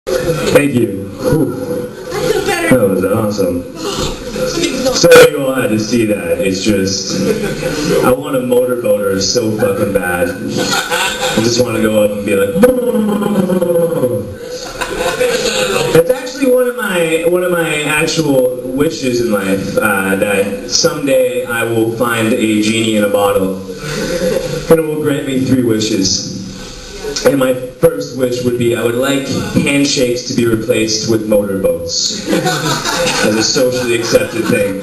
Thank you. Whew. That was awesome. Sorry you all had to see that. It's just, I want a motorboater so fucking bad. I just want to go up and be like, that's actually one of my actual wishes in life, that someday I will find a genie in a bottle and it will grant me 3 wishes. And my first wish would be I would like handshakes to be replaced with motorboats as a socially accepted thing.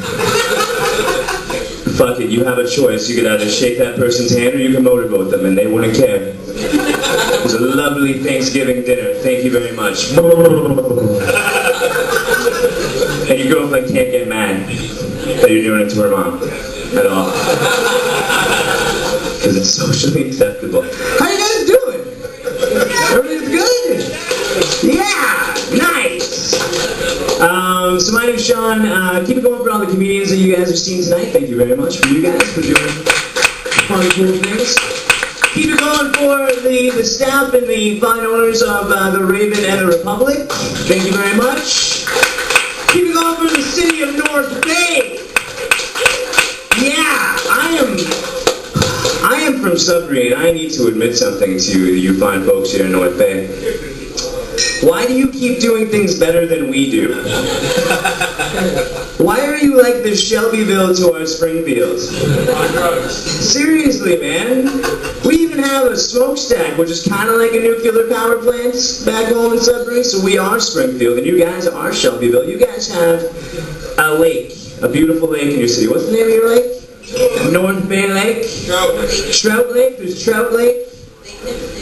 Fuck it, you have a choice. You could either shake that person's hand or you can motorboat them and they wouldn't care. It was a lovely Thanksgiving dinner. Thank you very much. And your girlfriend can't get mad that you're doing it to her mom at all. Because it's socially acceptable. How you guys doing? Everything's good? Yeah! Nice! So my name's Sean. Keep it going for all the comedians that you guys have seen tonight. Thank you very much for you guys for doing fun, cool things. Keep it going for the staff and the fine owners of the Raven and the Republic. Thank you very much. Keep it going for the city of North Bay. Yeah, I am from Sudbury, and I need to admit something to you fine folks here in North Bay. Why do you keep doing things better than we do? Why are you like the Shelbyville to our Springfield? Seriously, man. We even have a smokestack, which is kind of like a nuclear power plant back home in Sudbury, so we are Springfield, and you guys are Shelbyville. You guys have a lake, a beautiful lake in your city. What's the name of your lake? North Bay Lake? Trout Lake. Trout Lake? There's Trout Lake?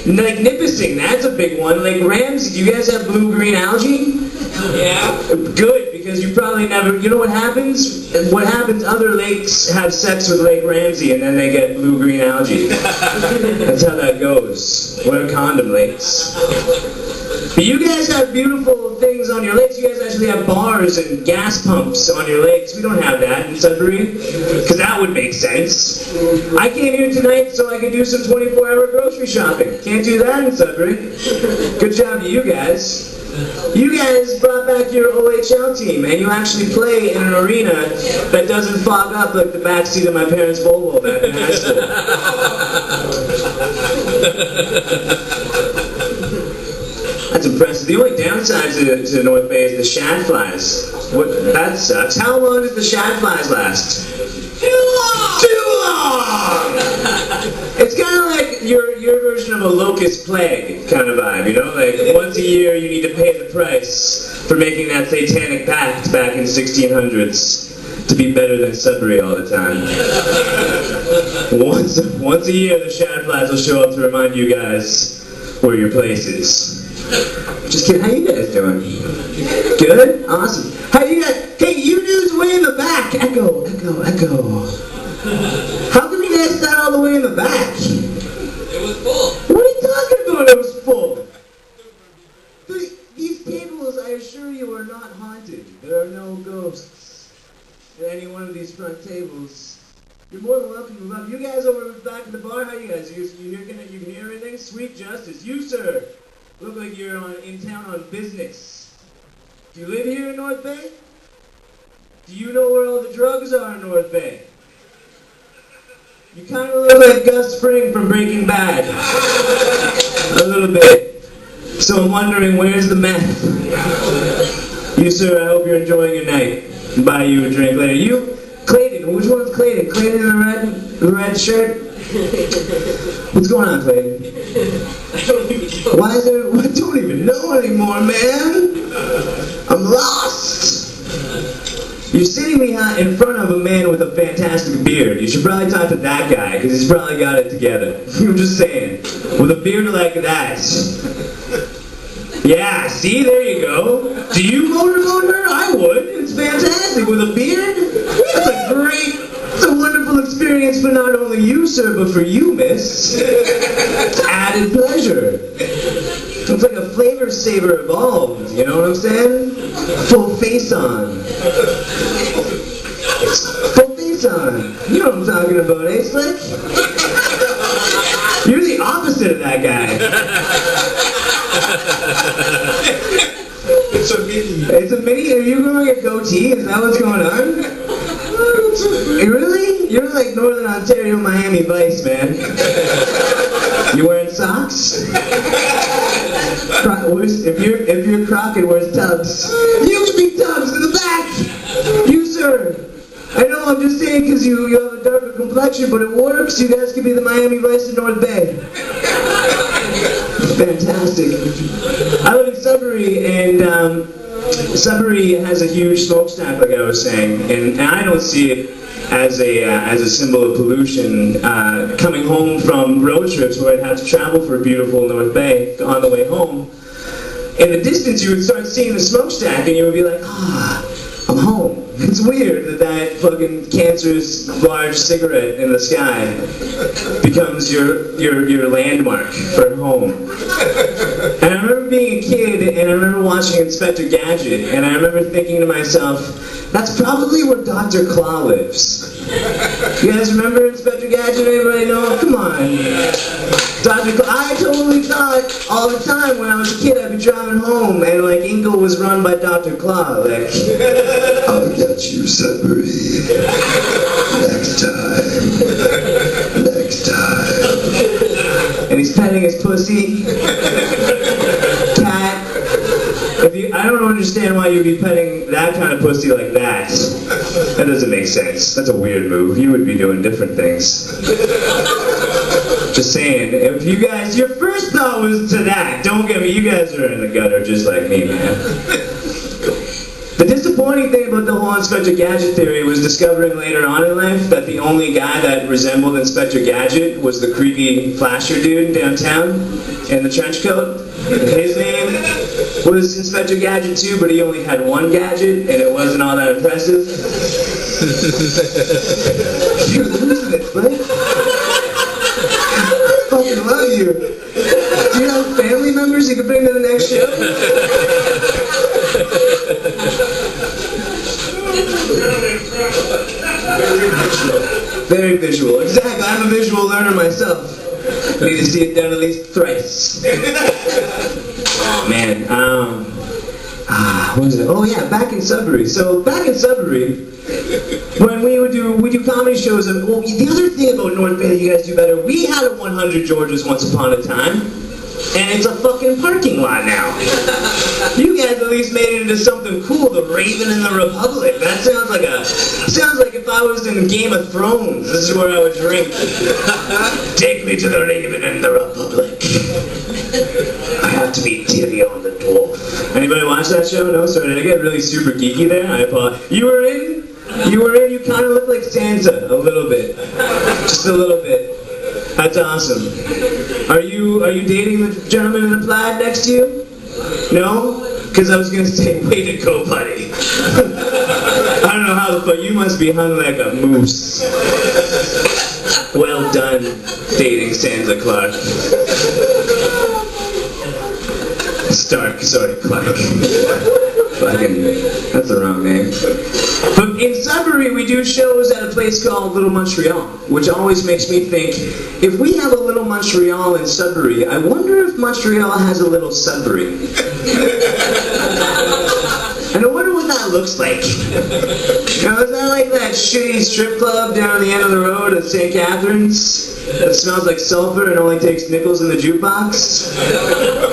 Lake Nipissing, that's a big one. Lake Ramsey, do you guys have blue-green algae? Yeah. Good, because you probably never, you know what happens? What happens, other lakes have sex with Lake Ramsey and then they get blue-green algae. That's how that goes. What are condom lakes? But you guys have beautiful things on your lakes. You guys actually have bars and gas pumps on your lakes. We don't have that in Sudbury, because that would make sense. I came here tonight so I could do some 24-hour grocery shopping. Can't do that in Sudbury. Good job to you guys. You guys brought back your OHL team, and you actually play in an arena that doesn't fog up like the backseat of my parents' Volvo back in high school. That's impressive. The only downside to North Bay is the shad flies. That sucks. How long did the shad flies last? Too long! Too long! It's kind of like your version of a locust plague kind of vibe, you know? Like, once a year you need to pay the price for making that satanic pact back in 1600s to be better than Sudbury all the time. Once a year the shad flies will show up to remind you guys where your place is. Just kidding. How you guys doing? Good? Awesome. How you guys? Hey, you dudes way in the back. Echo, echo, echo. How come you guys sat all the way in the back? It was full. What are you talking about? It was full. These tables, I assure you, are not haunted. There are no ghosts at any one of these front tables. You're more than welcome to move up. You guys over back in the bar, how you guys? You can hear everything? Sweet justice. You, sir. Look like you're in town on business. Do you live here in North Bay? Do you know where all the drugs are in North Bay? You kind of look like Gus Fring from Breaking Bad. A little bit. So I'm wondering, where's the meth? You, sir, I hope you're enjoying your night. Buy you a drink later. You, Clayton, which one's Clayton? Clayton in the red shirt? What's going on, Clayton? I don't even know. Why is there? I don't even know anymore, man. I'm lost. You're sitting in front of a man with a fantastic beard. You should probably talk to that guy, because he's probably got it together. I'm just saying. With a beard like that. Yeah, see, there you go. Do you motorboat her? I would. It's fantastic. With a beard? It's a wonderful experience for not only you, sir, but for you, miss. It's added pleasure. It's like a flavor saver evolved, you know what I'm saying? Full face on. Full face on. You know what I'm talking about, eh, Slick? You're the opposite of that guy. It's a mini. It's a mini? Are you growing a goatee? Is that what's going on? Really? You're like Northern Ontario, Miami Vice, man. You wearing socks? If you're Crockett, where's Tubbs? You can be Tubbs in the back! You, sir! I know, I'm just saying because you have a darker complexion, but it works. You guys could be the Miami Vice in North Bay. Fantastic. I live in Sudbury, and Sudbury has a huge smokestack, like I was saying, and I don't see it as a symbol of pollution. Coming home from road trips where I'd have to travel for beautiful North Bay on the way home, in the distance you would start seeing the smokestack, and you would be like, I'm home. It's weird that fucking cancerous large cigarette in the sky becomes your landmark for home. And I remember being a kid, and I remember watching Inspector Gadget, and I remember thinking to myself, that's probably where Dr. Claw lives. You guys remember Inspector Gadget? Anybody know? Come on. Dr. Claw. I totally thought all the time when I was a kid I'd be driving home and like Ingle was run by Dr. Claw. Like, I'll get you, Sudbury. Next time. And he's petting his pussy. Cat. I don't understand why you'd be petting that kind of pussy like that. That doesn't make sense. That's a weird move. You would be doing different things. Just saying, if you guys, your first thought was to that, don't get me, you guys are in the gutter just like me, man. The disappointing thing about the whole Inspector Gadget theory was discovering later on in life that the only guy that resembled Inspector Gadget was the creepy flasher dude downtown in the trench coat. His name was Inspector Gadget too, but he only had one gadget, and it wasn't all that impressive. You're losing it, buddy. I fucking love you. Do you have family members you can bring to the next show? Very visual. Exactly. I'm a visual learner myself. Need to see it done at least thrice. Oh man. What was it? Oh yeah, back in Sudbury. So back in Sudbury, when we do comedy shows, and well, the other thing about North Bay that you guys do better, we had a 100 Georges once upon a time, and it's a fucking parking lot now. You guys at least made it into something cool, the Raven and the Republic. That sounds like if I was in Game of Thrones, this is where I would drink. Take me to the Raven and the Republic. I have to meet Tyrion the Dwarf. Anybody watch that show? No? Sorry, did I get really super geeky there? I apologize. You were in? You kind of look like Sansa, a little bit. Just a little bit. That's awesome. Are you dating the gentleman in the plaid next to you? No? Because I was going to say, way to go, buddy. I don't know how the fuck, you must be hung like a moose. Well done, dating Sansa Clark. Stark, sorry, Clark. Fucking, that's the wrong name. But in Sudbury, we do shows at a place called Little Montreal, which always makes me think, if we have a Little Montreal in Sudbury, I wonder if Montreal has a Little Sudbury. And I wonder what that looks like. Now, is that like that shitty strip club down the end of the road at St. Catharines that smells like sulfur and only takes nickels in the jukebox?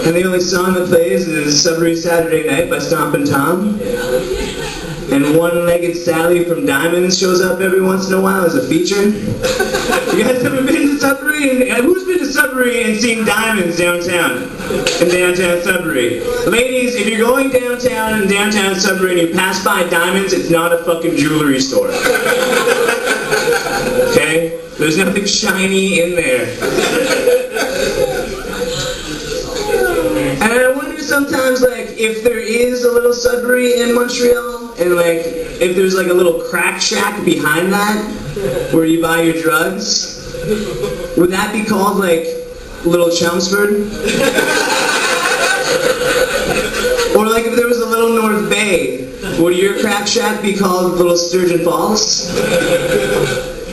And the only song that plays is Sudbury Saturday Night by Stompin' Tom? And One-Legged Sally from Diamonds shows up every once in a while as a feature? You guys ever been to Sudbury? Who's been to Sudbury and seen Diamonds downtown? In downtown Sudbury? Ladies, if you're going downtown in downtown Sudbury and you pass by Diamonds, it's not a fucking jewelry store. Okay? There's nothing shiny in there. And I wonder sometimes, like, if there is a little Sudbury in Montreal, and like, if there's like a little crack shack behind that, where you buy your drugs, would that be called like Little Chelmsford? Or like if there was a little North Bay, would your crack shack be called Little Sturgeon Falls?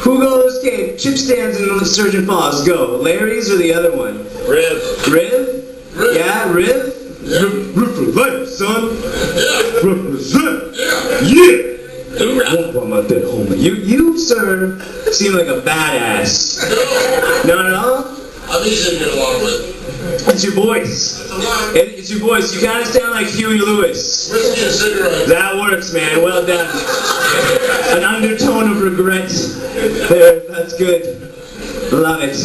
Who goes, okay, chip stands in Sturgeon Falls, go. Larry's or the other one? Riv. Riv? Yeah, Riv? Riv for life. son. Yeah. Represent. Yeah. Yeah. Won't about that homie. You, sir, seem like a badass. Not at all? I'm easy to get along with. It's your voice. That's a lie. It's your voice. You kind of sound like Huey Lewis. Whiskey and cigarette. That works, man. Well done. An undertone of regret there. That's good. Love it.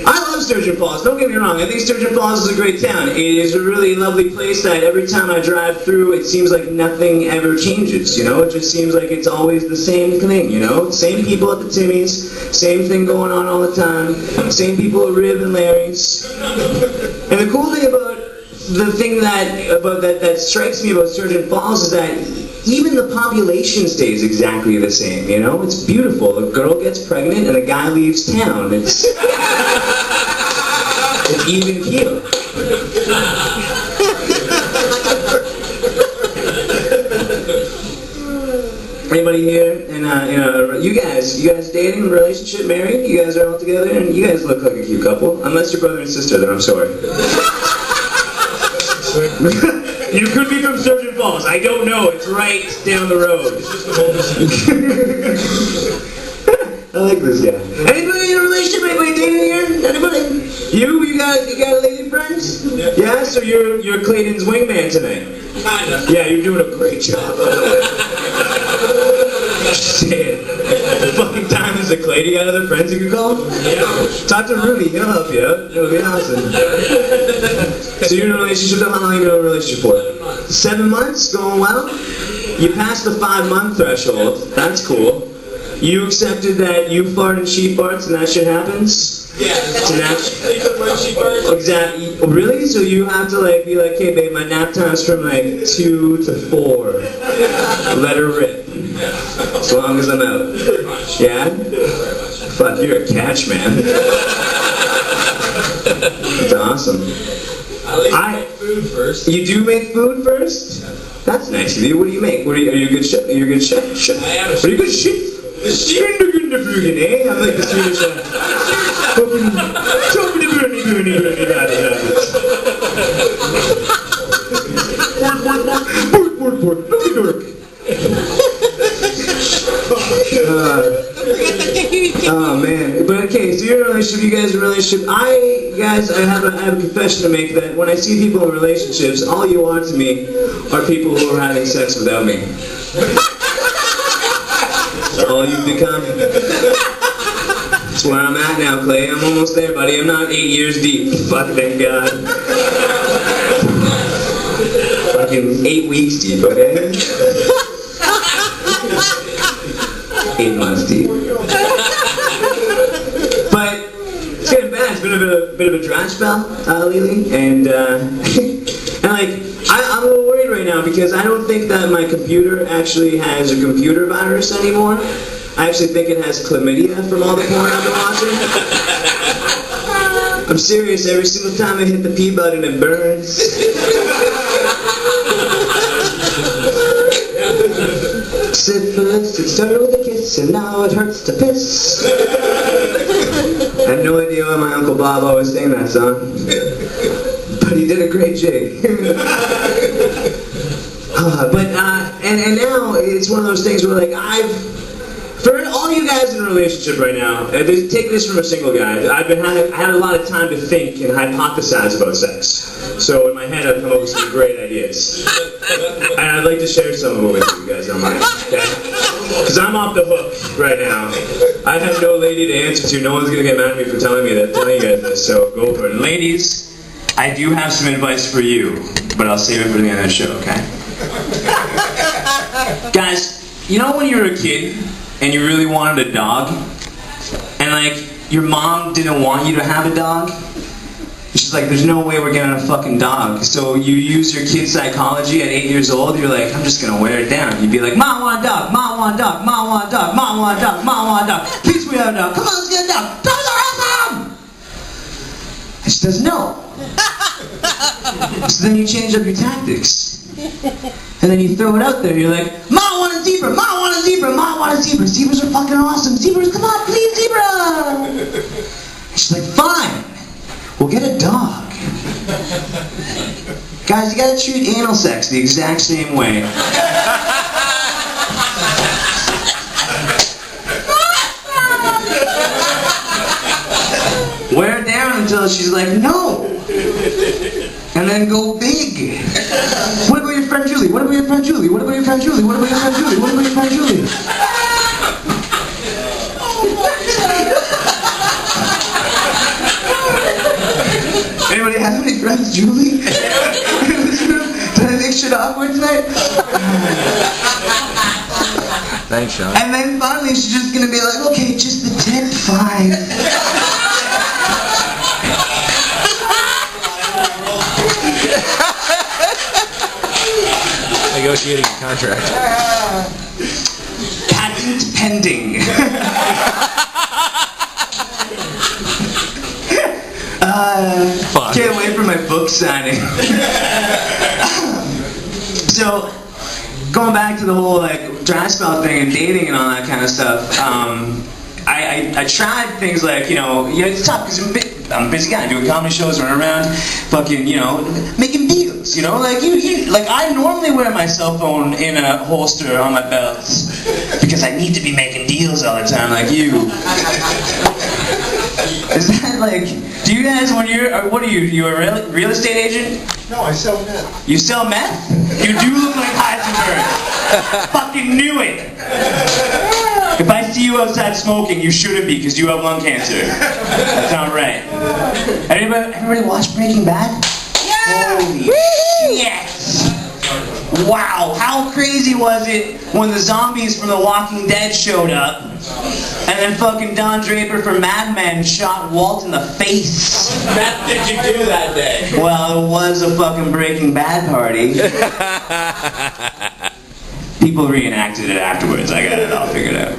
I love Sturgeon Falls. Don't get me wrong. I think Sturgeon Falls is a great town. It is a really lovely place that every time I drive through, it seems like nothing ever changes, you know? It just seems like it's always the same thing, you know? Same people at the Timmy's, same thing going on all the time, same people at Rib and Larry's. And the cool thing about that strikes me about Sturgeon Falls is that even the population stays exactly the same, you know? It's beautiful. A girl gets pregnant and a guy leaves town. It's even keel. Anybody here? And you guys dating, relationship, married? You guys are all together, and you guys look like a cute couple. Unless you're brother and sister, then I'm sorry. You could be from Sturgeon Falls. I don't know. It's right down the road. I like this guy. Anybody in a relationship? Anybody dating here? Anybody? You got a lady friend? Yeah. So you're Clayton's wingman tonight. Kinda. Yeah, you're doing a great job. Shit. Fucking time is it, Clay? Do you got other friends you can call? Yeah. Talk to Rudy. He'll help you out. It'll be awesome. So you're in a relationship. How long have you been in a relationship for? 7 months. Going well? You passed the 5-month threshold. That's cool. You accepted that you fart and she farts and that shit happens? Yeah. Exactly. Really? So you have to be like, hey babe, my nap time's from 2 to 4. Let her rip. As long as I'm out. Yeah? Fuck, you're a catch, man. That's awesome. I make food first. You do make food first? That's nice of you. What do you make? Are you a good chef? Are you a good chef? I am a chef. Are you a good chef? The Kindergarten, eh? I'm like the Swedish Oh man, but okay, so you're in a relationship, you guys are in a relationship. I have a confession to make that when I see people in relationships, all you are to me are people who are having sex without me. That's all you've become. That's where I'm at now, Clay. I'm almost there, buddy. I'm not 8 years deep. Fuck, thank God. Fucking 8 weeks deep, okay? 8 months deep. But it's getting bad. It's been a bit of a dry spell lately, and I'm a little worried right now because I don't think that my computer actually has a computer virus anymore. I actually think it has chlamydia from all the porn I've been watching. I'm serious. Every single time I hit the P button, it burns. Syphilis, it started with a kiss, and now it hurts to piss. I have no idea why my Uncle Bob always sang that song. But he did a great jig. And now it's one of those things where for all you guys in a relationship right now, take this from a single guy. I had a lot of time to think and hypothesize about sex. So in my head, I've come up with some great ideas. And I'd like to share some of them with you guys on mine, okay? Because I'm off the hook right now. I have no lady to answer to. No one's going to get mad at me for telling you guys this, so go for it. Ladies, I do have some advice for you, but I'll save it for the end of the show, okay? Guys, you know when you were a kid and you really wanted a dog? And your mom didn't want you to have a dog? She's like, there's no way we're getting a fucking dog. So you use your kid psychology at 8 years old, you're like, I'm just gonna wear it down. You'd be like, Mom want a dog, Mom want a dog, Mom want a dog, Mom want a dog, Mom want a dog. Please we have a dog, come on, let's get a dog. Dogs are awesome! And she says, no. So then you change up your tactics. And then you throw it out there, you're like, Mom want a zebra, Mom want a zebra, Mom want a zebra. Zebras are fucking awesome. Zebras, come on, please, zebra! And she's like, fine. We'll get a dog. Guys, you gotta treat anal sex the exact same way. Wear it down until she's like, no! And then go big. What about your friend Julie? What about your friend Julie? What about your friend Julie? What about your friend Julie? What about your friend Julie? Anybody have any friends, Julie? Did I make shit awkward tonight? Thanks, Sean. And then finally she's just gonna be like, okay, just the tip, fine. Negotiating a contract. Patent pending. Fuck. Can't wait for my book signing. So, going back to the whole like dry spell thing and dating and all that kind of stuff, I tried things like, it's tough because I'm a busy guy doing comedy shows, running around, fucking, making deals, like like I normally wear my cell phone in a holster on my belt because I need to be making deals all the time, like you. Is that like, do you guys, what are you? You a real estate agent? No, I sell meth. You sell meth? You do look like Heisenberg. Fucking knew it. If I see you outside smoking, you shouldn't be because you have lung cancer. That's not right. Everybody watch Breaking Bad? Yeah! Holy shit! Wow, how crazy was it when the zombies from The Walking Dead showed up and then fucking Don Draper from Mad Men shot Walt in the face? What did you do that day? Well, it was a fucking Breaking Bad party. People reenacted it afterwards. I got it all figured out.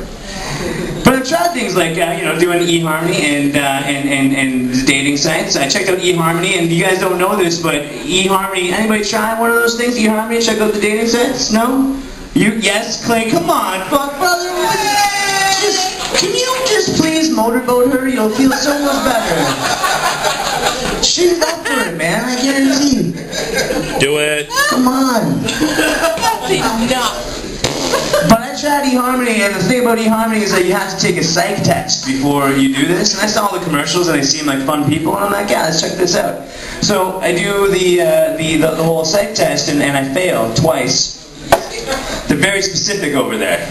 But I've tried things like, doing eHarmony and the dating sites. I checked out eHarmony, and you guys don't know this, but eHarmony, anybody try one of those things, eHarmony, check out the dating sites? No? Yes, Clay, come on, fuck, brother. Can you just please motorboat her? You'll feel so much better. She's up for it, man, I guarantee. Do it. Come on. But I tried eHarmony, and the thing about eHarmony is that you have to take a psych test before you do this. And I saw all the commercials, and they seem like fun people, and I'm like, yeah, let's check this out. So I do the whole psych test, and I fail twice. They're very specific over there.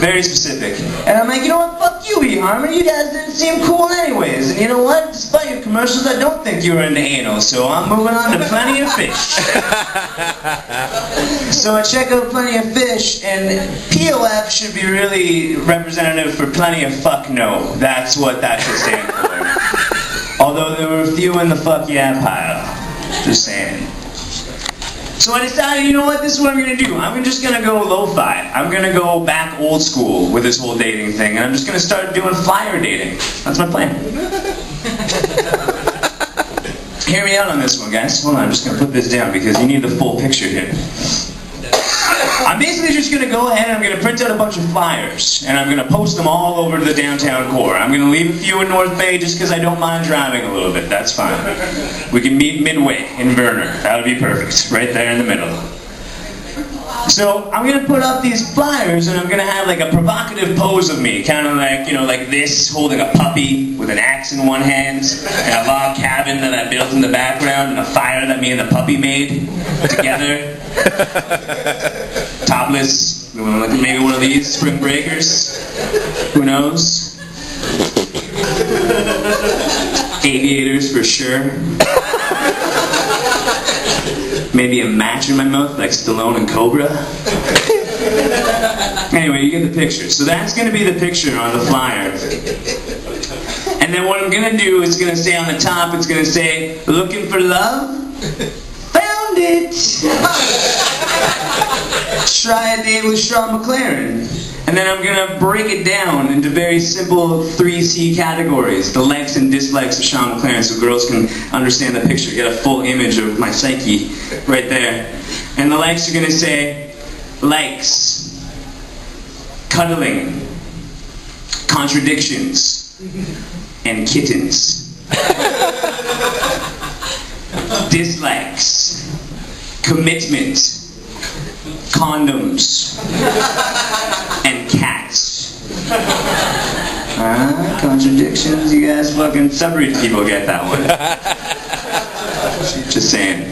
Very specific. And I'm like, you know what, fuck you, eHarmony, you guys didn't seem cool anyways. And you know what, despite your commercials, I don't think you were into anal, so I'm moving on to Plenty of Fish. So I check out Plenty of Fish, and POF should be really representative for Plenty of Fuck No. That's what that should stand for. Although there were a few in the fuck yeah pile. Just saying. So I decided, you know what, this is what I'm going to do. I'm just going to go lo-fi. I'm going to go back old school with this whole dating thing, and I'm just going to start doing flyer dating. That's my plan. Hear me out on this one, guys. Hold on, I'm just going to put this down because you need the full picture here. I'm basically just going to go ahead and I'm going to print out a bunch of flyers, and I'm going to post them all over to the downtown core. I'm going to leave a few in North Bay just because I don't mind driving a little bit. That's fine. We can meet midway in Verner. That would be perfect. Right there in the middle. So I'm going to put up these flyers, and I'm going to have like a provocative pose of me, kind of like, like this, holding a puppy with an axe in one hand, and a log cabin that I built in the background, and a fire that me and the puppy made together. Topless, maybe one of these spring breakers. Who knows? Aviators for sure. Maybe a match in my mouth like Stallone and Cobra. Anyway, you get the picture. So that's going to be the picture on the flyer. And then what I'm going to do is going to say on the top, it's going to say, looking for love? Found it! Try a date with Sean McLaren. And then I'm going to break it down into very simple 3C categories. The likes and dislikes of Sean McLaren so girls can understand the picture, get a full image of my psyche right there. And the likes are going to say, likes, cuddling, contradictions, and kittens. Dislikes, commitment, condoms, and cats. Contradictions, you guys fucking Sudbury people get that one. Just saying.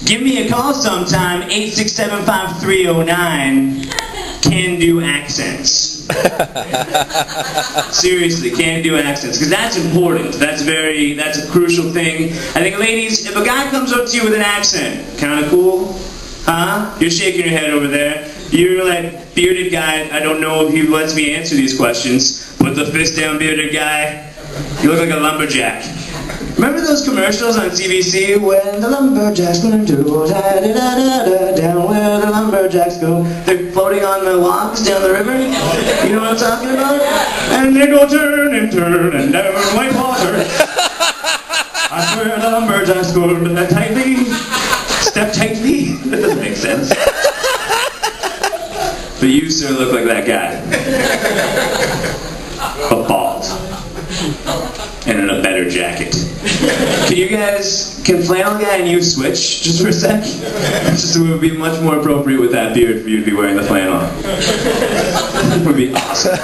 Give me a call sometime, 867-5309. Can do accents. Seriously, can do accents, because that's important. That's a crucial thing. I think, ladies, if a guy comes up to you with an accent, kind of cool, huh? You're shaking your head over there. You're like, bearded guy, I don't know if he lets me answer these questions. Put the fist down, bearded guy. You look like a lumberjack. Remember those commercials on CBC? When the lumberjacks gonna do da-da-da-da-da, down where the lumberjacks go. They're floating on the logs down the river. You know what I'm talking about? And they go turn and down like water. I swear the lumberjacks go tightly, step tightly. That doesn't make sense. But you, sir, look like that guy. But bald. And in a better jacket. Can flannel guy and you switch just for a sec? Just it would be much more appropriate with that beard for you to be wearing the flannel. It would be awesome.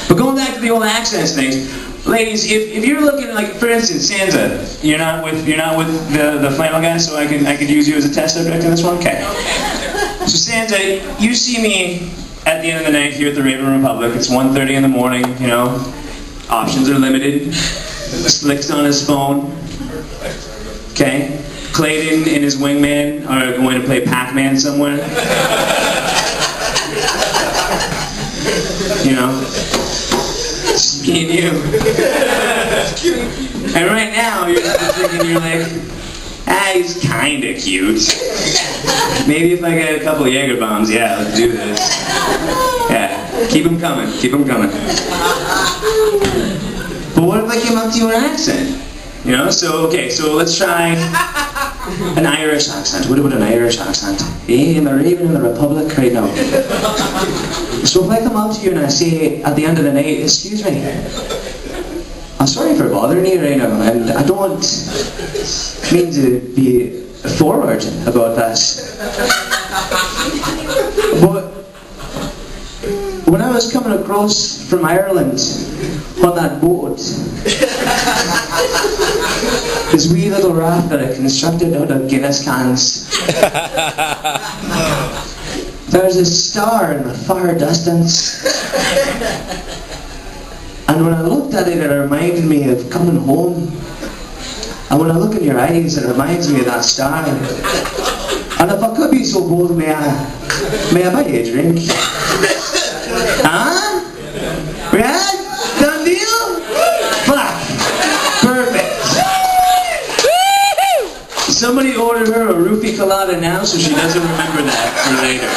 But going back to the old accents things, ladies, if you're looking like, for instance, Sansa, you're not with the flannel guy, so I could use you as a test subject in this one? Okay. So Sansa, you see me at the end of the night here at the Raven Republic. It's 1:30 in the morning, you know. Options are limited. Slick's on his phone. Okay? Clayton and his wingman are going to play Pac-Man somewhere. You know? Just me and you. And right now, you're just thinking, you're like, he's kinda cute. Maybe if I get a couple of Jaeger bombs, yeah, let's do this. Yeah, keep them coming, keep them coming. But what if I came up to you in an accent? You know, so let's try an Irish accent. What about an Irish accent? In the Raven in the Republic right now. So if I come up to you and I say at the end of the night, excuse me, I'm sorry for bothering you right now, and I don't mean to be forward about that. But when I was coming across from Ireland on that boat, this wee little raft that I constructed out of Guinness cans, there's a star in the far distance. And when I looked at it, it reminded me of coming home. And when I look in your eyes, it reminds me of that star. And if I could be so bold, may I buy you a drink? Huh? Yeah? Done deal? Fuck. Perfect. Somebody ordered her a roofie colada now, so she doesn't remember that for later.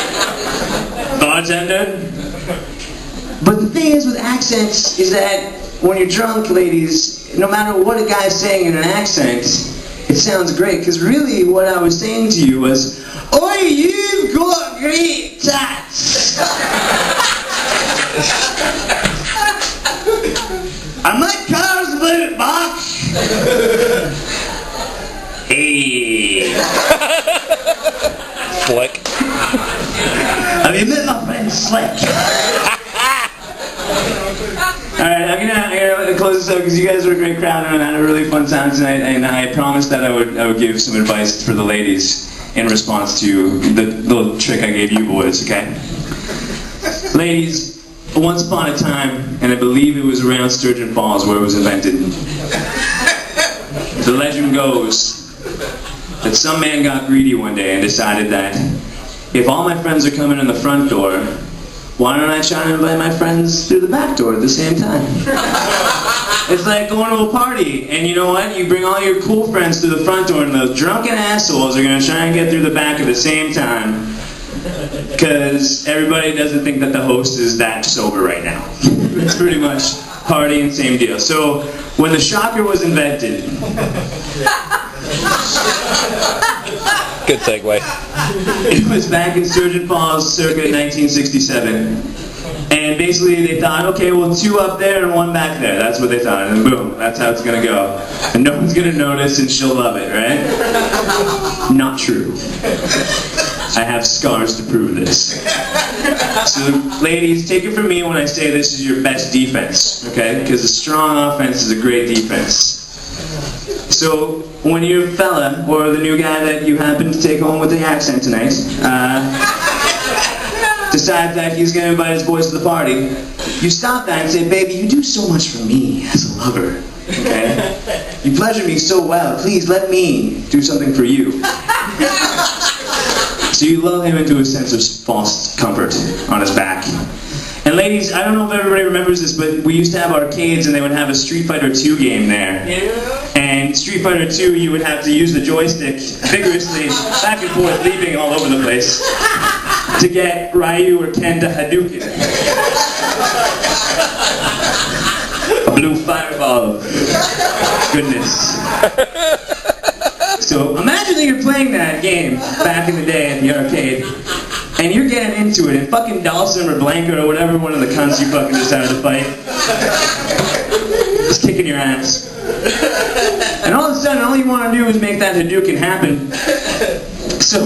Bartender? But the thing is with accents is that when you're drunk, ladies, no matter what a guy's saying in an accent, it sounds great. Because really what I was saying to you was, oi, you've got great tats. And my car's about back. Hey. Slick. Have you met my friend Slick? Alright, I'm gonna close this up because you guys are a great crowd and I had a really fun time tonight, and I promised that I would give some advice for the ladies in response to the little trick I gave you boys, okay? Ladies, once upon a time, and I believe it was around Sturgeon Falls where it was invented, the legend goes that some man got greedy one day and decided that if all my friends are coming in the front door, why don't I try and invite my friends through the back door at the same time? It's like going to a party, and you know what? You bring all your cool friends through the front door, and those drunken assholes are going to try and get through the back at the same time, because everybody doesn't think that the host is that sober right now. It's pretty much party and same deal. So, when the shocker was invented... Good segue. It was back in Sturgeon Falls circa 1967. And basically they thought, okay, well, 2 up there and 1 back there. That's what they thought. And boom, that's how it's gonna go. And no one's gonna notice and she'll love it, right? Not true. I have scars to prove this. So ladies, take it from me when I say this is your best defense, okay? Because a strong offense is a great defense. So when your fella, or the new guy that you happen to take home with the accent tonight, decides that he's going to invite his boys to the party, you stop that and say, baby, you do so much for me as a lover, okay? You pleasure me so well, please let me do something for you. So you lull him into a sense of false comfort on his back. And ladies, I don't know if everybody remembers this, but we used to have arcades and they would have a Street Fighter 2 game there. Yeah. And Street Fighter 2, you would have to use the joystick vigorously, back and forth, leaping all over the place, to get Ryu or Ken to Hadouken. A blue fireball. Goodness. So imagine that you're playing that game back in the day at the arcade, and you're getting into it, and fucking Dawson or Blanca or whatever one of the cunts you fucking decided to fight is kicking your ass. And all of a sudden, all you want to do is make that Hadouken happen. So,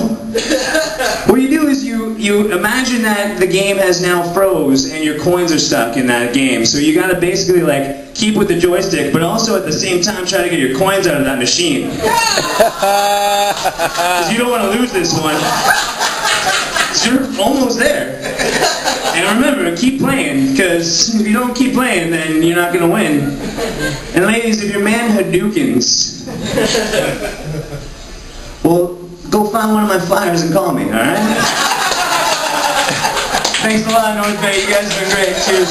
what you do is you imagine that the game has now froze and your coins are stuck in that game. So you gotta basically like keep with the joystick, but also at the same time try to get your coins out of that machine. Because you don't want to lose this one. You're almost there. And remember, keep playing, because if you don't keep playing, then you're not gonna win. And ladies, if your man Hadoukens, well, go find one of my flyers and call me, alright? Thanks a lot, North Bay. You guys have been great. Cheers.